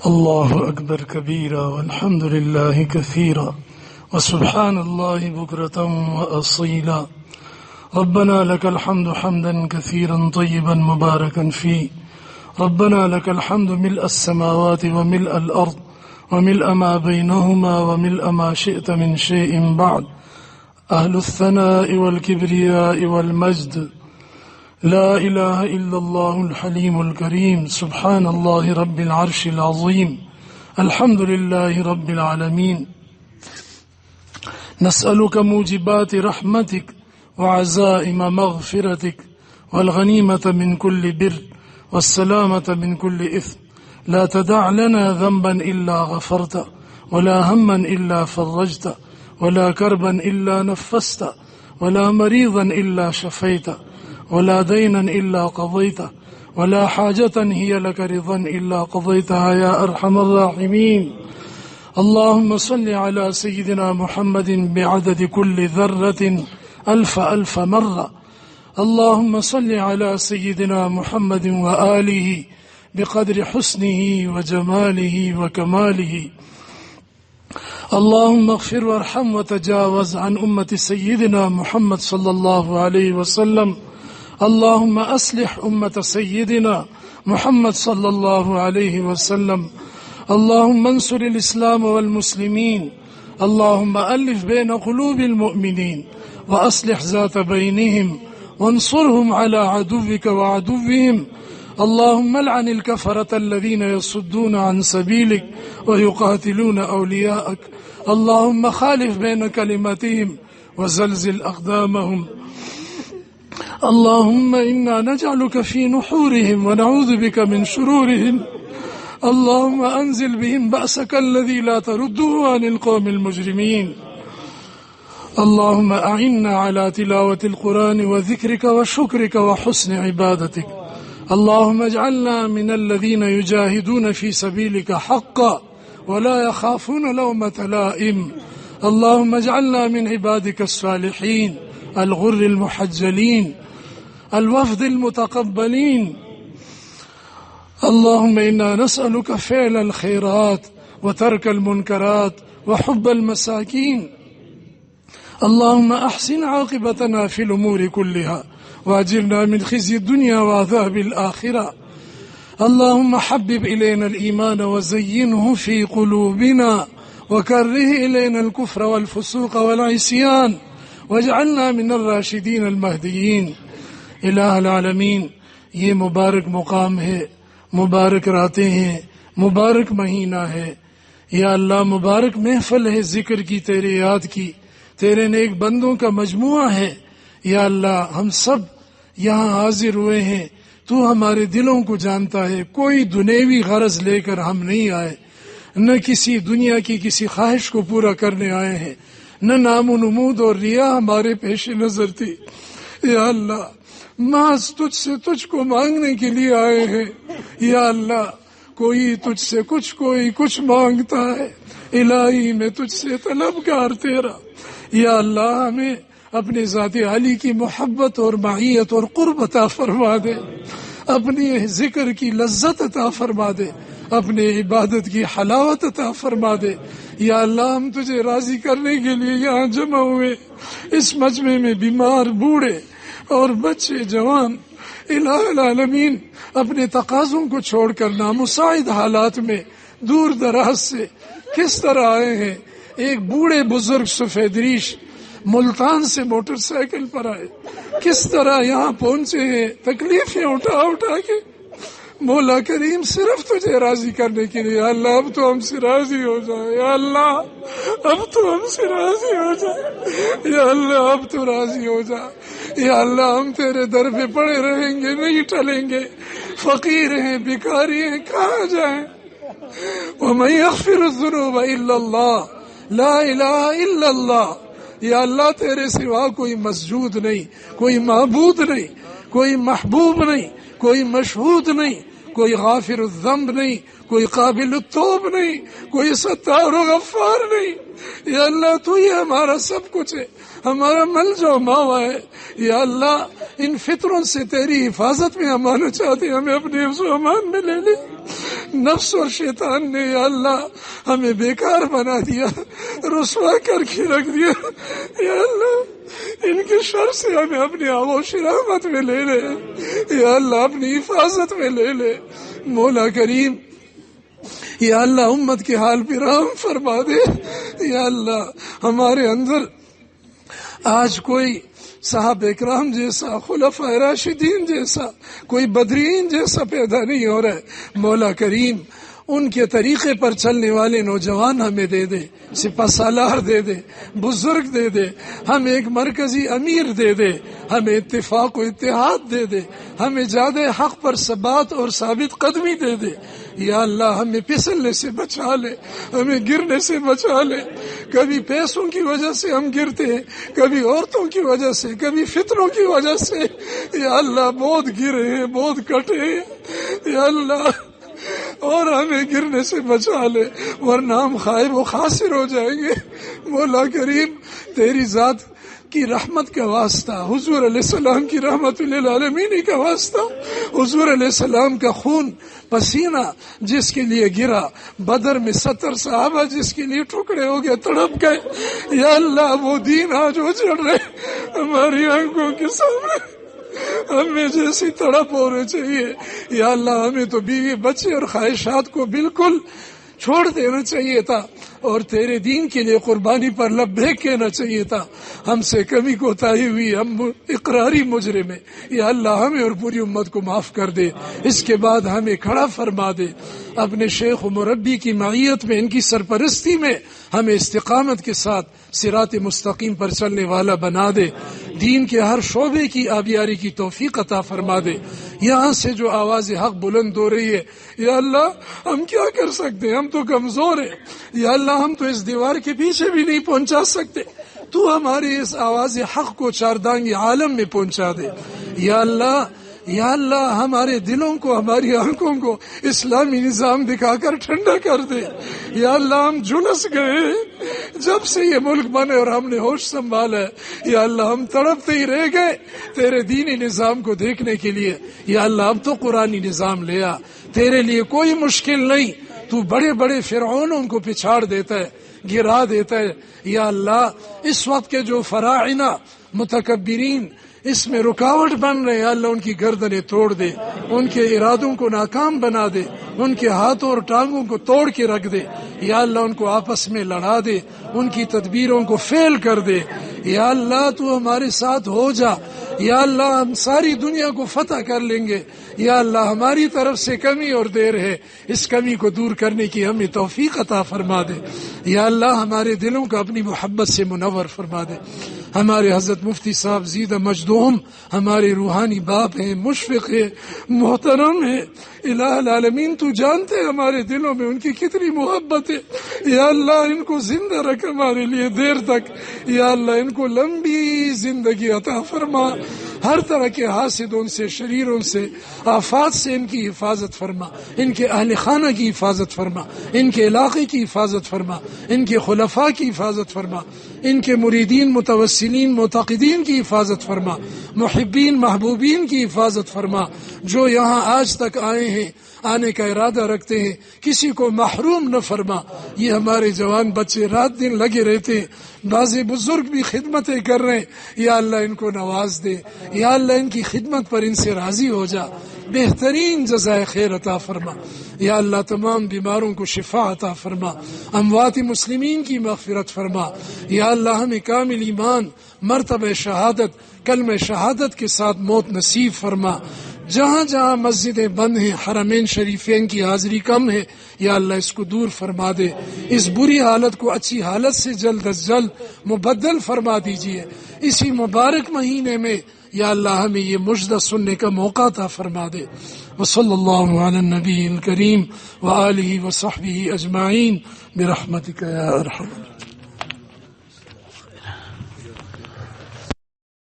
الله أكبر كبيرا والحمد لله كثيرا وسبحان الله بكرة وأصيلا. ربنا لك الحمد حمدا كثيرا طيبا مباركا فيه. ربنا لك الحمد ملء السماوات وملء الأرض وملء ما بينهما وملء ما شئت من شيء بعد. أهل الثناء والكبرياء والمجد. لا إله إلا الله الحليم الكريم. سبحان الله رب العرش العظيم. الحمد لله رب العالمين. نسألك موجبات رحمتك وعزائم مغفرتك والغنيمة من كل بر والسلامة من كل إثم. لا تدع لنا ذنبا إلا غفرت ولا هما إلا فرجت ولا كربا إلا نفست ولا مريضا إلا شفيت ولا دينا إلا قضيت ولا حاجة هي لك رضا إلا قضيتها يا أرحم الراحمين. اللهم صل على سيدنا محمد بعدد كل ذرة ألف مرة. اللهم صل على سيدنا محمد وآله بقدر حسنه وجماله وكماله. اللهم اغفر وارحم وتجاوز عن أمة سيدنا محمد صلى الله عليه وسلم. اللهم أصلح أمة سيدنا محمد صلى الله عليه وسلم. اللهم انصر الإسلام والمسلمين. اللهم ألف بين قلوب المؤمنين وأصلح ذات بينهم وانصرهم على عدوك وعدوهم. اللهم لعن الكفرة الذين يصدون عن سبيلك ويقاتلون أولياءك. اللهم خالف بين كلمتهم وزلزل أقدامهم. اللهم إنا نجعلك في نحورهم ونعوذ بك من شرورهم. اللهم أنزل بهم بأسك الذي لا ترده عن القوم المجرمين. اللهم أعنا على تلاوة القرآن وذكرك وشكرك وحسن عبادتك. اللهم اجعلنا من الذين يجاهدون في سبيلك حقا ولا يخافون لومة لائم. اللهم اجعلنا من عبادك الصالحين الغر المحجلين الوفد المتقبلين. اللهم إنا نسألك فعل الخيرات وترك المنكرات وحب المساكين. اللهم أحسن عاقبتنا في الأمور كلها وأجرنا من خزي الدنيا وعذاب الآخرة. اللهم حبب إلينا الإيمان وزينه في قلوبنا وكره إلينا الكفر والفسوق والعصيان واجعلنا من الراشدين المهديين. الہ العالمین، یہ مبارک مقام ہے، مبارک راتیں ہیں، مبارک مہینہ ہے. یا اللہ مبارک محفل ہے ذکر کی، تیرے یاد کی، تیرے نیک بندوں کا مجموعہ ہے. یا اللہ ہم سب یہاں حاضر ہوئے ہیں، تو ہمارے دلوں کو جانتا ہے. کوئی دنیوی غرض لے کر ہم نہیں آئے، نہ کسی دنیا کی کسی خواہش کو پورا کرنے آئے ہیں، نہ نام و نمود اور ریا ہمارے پیش نظر تھی. یا اللہ محض تجھ سے تجھ کو مانگنے کے لیے آئے ہیں. یا اللہ کوئی تجھ سے کچھ، کوئی کچھ مانگتا ہے. الہی میں تجھ سے طلبگار تیرا. یا اللہ ہمیں اپنے ذات علی کی محبت اور معیت اور قرب عطا فرما دے، اپنی ذکر کی لذت عطا فرما دے، اپنے عبادت کی حلاوت عطا فرما دے. یا اللہ ہم تجھے راضی کرنے کے لیے یہاں جمع ہوئے. اس مجمع میں بیمار، بوڑھے اور بچے، جوان، الہ العالمین اپنے تقاضوں کو چھوڑ کر نامساعد حالات میں دور دراز سے کس طرح آئے ہیں. ایک بوڑھے بزرگ سفید ریش ملتان سے موٹر سائیکل پر آئے، کس طرح یہاں پہنچے ہیں تکلیفیں اٹھا اٹھا کے. مولا کریم صرف تجھے راضی کرنے کے لیے. اللہ اب تو ہم سے راضی ہو جائے. یا اللہ اب تو ہم سے راضی ہو جائے. یا اللہ اب تو راضی ہو جا. یا اللہ ہم تیرے در پہ پڑے رہیں گے، نہیں ٹلیں گے. فقیر ہیں، بھکاری ہیں، کہاں جائیں. وَمَن يَغْفِرُ الذُّنُوبَ إِلَّا اللَّهُ لَا إِلَهَ إِلَّا اللَّهُ. یا اللہ تیرے سوا کوئی مسجود نہیں، کوئی معبود نہیں، کوئی محبوب نہیں، کوئی مشہود نہیں، کوئی غافر الذنب نہیں، کوئی قابل التوب نہیں، کوئی ستار و غفار نہیں۔ یا اللہ تو ہی ہمارا سب کچھ ہے، ہمارا ملجا و ماوا ہے۔ یا اللہ ان فطروں سے تیری حفاظت میں ہم آنا چاہتے ہیں، ہمیں اپنے حفظ و امان میں لے لے۔ نفس اور شیطان نے یا اللہ ہمیں بیکار بنا دیا، رسوا کر کے رکھ دیا۔ یا اللہ ان کے شر سے ہمیں اپنی آغوش رحمت میں لے لے، یا اللہ اپنی حفاظت میں لے لے۔ مولا کریم یا اللہ امت کے حال پہ رحم فرما دے۔ یا اللہ ہمارے اندر آج کوئی صحابہ اکرام جیسا، خلفائے راشدین جیسا، کوئی بدرین جیسا پیدا نہیں ہو رہا ہے۔ مولا کریم ان کے طریقے پر چلنے والے نوجوان ہمیں دے دے، سپہ سالار دے دے، بزرگ دے دے، ہمیں ایک مرکزی امیر دے دے، ہمیں اتفاق و اتحاد دے دے، ہمیں زیادہ حق پر ثبات اور ثابت قدمی دے دے۔ یا اللہ ہمیں پھسلنے سے بچا لے، ہمیں گرنے سے بچا لے۔ کبھی پیسوں کی وجہ سے ہم گرتے ہیں، کبھی عورتوں کی وجہ سے، کبھی فتنوں کی وجہ سے۔ یا اللہ بہت گرے ہیں، بہت کٹے ہیں۔ یا اللہ اور ہمیں گرنے سے بچا لے، ورنہ ہم خائب و خاسر ہو جائیں گے۔ مولا کریم تیری ذات کی رحمت کا واسطہ، حضور علیہ السلام کی رحمت للعالمین کا واسطہ، حضور علیہ السلام کا خون پسینہ جس کے لیے گرا، بدر میں 70 صحابہ جس کے لیے ٹکڑے ہو گئے، تڑپ گئے۔ یا اللہ وہ دین آج اجڑ رہے ہماری آنکھوں کے سامنے، ہمیں جیسی تڑپ ہونے چاہیے۔ یا اللہ ہمیں تو بیوی بچے اور خواہشات کو بالکل چھوڑ دینا چاہیے تھا، اور تیرے دین کے لیے قربانی پر لبیک کہنا چاہیے تھا۔ ہم سے کمی کوتاہی ہوئی، ہم اقراری مجرم ہیں۔ یا اللہ ہمیں اور پوری امت کو معاف کر دے۔ اس کے بعد ہمیں کھڑا فرما دے، اپنے شیخ و مربی کی معیت میں، ان کی سرپرستی میں ہمیں استقامت کے ساتھ صراط مستقیم پر چلنے والا بنا دے۔ دین کے ہر شعبے کی آبیاری کی توفیق عطا فرما دے۔ یہاں سے جو آواز حق بلند ہو رہی ہے، یا اللہ ہم کیا کر سکتے ہیں، ہم تو کمزور ہیں۔ یا اللہ ہم تو اس دیوار کے پیچھے بھی نہیں پہنچا سکتے، تو ہماری اس آواز حق کو چاردانگی عالم میں پہنچا دے۔ یا اللہ یا اللہ ہمارے دلوں کو، ہماری آنکھوں کو اسلامی نظام دکھا کر ٹھنڈا کر دے۔ یا اللہ ہم جھلس گئے جب سے یہ ملک بنے اور ہم نے ہوش سنبھالا ہے۔ یا اللہ ہم تڑپتے ہی رہ گئے تیرے دینی نظام کو دیکھنے کے لیے۔ یا اللہ اب تو قرآنی نظام لیا، تیرے لیے کوئی مشکل نہیں۔ تو بڑے بڑے فرعونوں کو پچھاڑ دیتا ہے، گرا دیتا ہے۔ یا اللہ اس وقت کے جو فراعنہ متکبرین اس میں رکاوٹ بن رہے ہیں، اللہ ان کی گردنیں توڑ دے، ان کے ارادوں کو ناکام بنا دے، ان کے ہاتھوں اور ٹانگوں کو توڑ کے رکھ دے۔ یا اللہ ان کو آپس میں لڑا دے، ان کی تدبیروں کو فیل کر دے۔ یا اللہ تو ہمارے ساتھ ہو جا۔ یا اللہ ہم ساری دنیا کو فتح کر لیں گے۔ یا اللہ ہماری طرف سے کمی اور دیر ہے، اس کمی کو دور کرنے کی ہمیں توفیق عطا فرما دے۔ یا اللہ ہمارے دلوں کو اپنی محبت سے منور فرما دے۔ ہمارے حضرت مفتی صاحب زیدہ مجدوم ہمارے روحانی باپ ہیں، مشفق ہے، محترم ہے۔ الہ العالمین تو جانتے ہیں ہمارے دلوں میں ان کی کتنی محبت ہے۔ یا اللہ ان کو زندہ رکھ ہمارے لیے دیر تک۔ یا اللہ ان کو لمبی زندگی عطا فرما، ہر طرح کے حاسدوں سے، شریروں سے، آفات سے ان کی حفاظت فرما، ان کے اہل خانہ کی حفاظت فرما، ان کے علاقے کی حفاظت فرما، ان کے خلفاء کی حفاظت فرما، ان کے مریدین، متوسلین، معتقدین کی حفاظت فرما، محبین، محبوبین کی حفاظت فرما۔ جو یہاں آج تک آئے ہیں، آنے کا ارادہ رکھتے ہیں، کسی کو محروم نہ فرما۔ یہ ہمارے جوان بچے رات دن لگے رہتے ہیں، بعض بزرگ بھی خدمتیں کر رہے ہیں۔ یا اللہ ان کو نواز دے۔ یا اللہ ان کی خدمت پر ان سے راضی ہو جا، بہترین جزائے خیر عطا فرما۔ یا اللہ تمام بیماروں کو شفا عطا فرما، اموات مسلمین کی مغفرت فرما۔ یا اللہ ہمیں کامل ایمان، مرتبہ شہادت، کلمہ شہادت کے ساتھ موت نصیب فرما۔ جہاں جہاں مسجدیں بند ہیں، حرمین شریفین کی حاضری کم ہے، یا اللہ اس کو دور فرما دے۔ اس بری حالت کو اچھی حالت سے جلد از جلد مبدل فرما دیجیے۔ اسی مبارک مہینے میں یا اللہ ہمیں یہ مجدہ سننے کا موقع عطا فرما دے۔ وصلی اللہ علی النبی الکریم وآلہ وصحبہ اجمعین برحمتک یا ارحم۔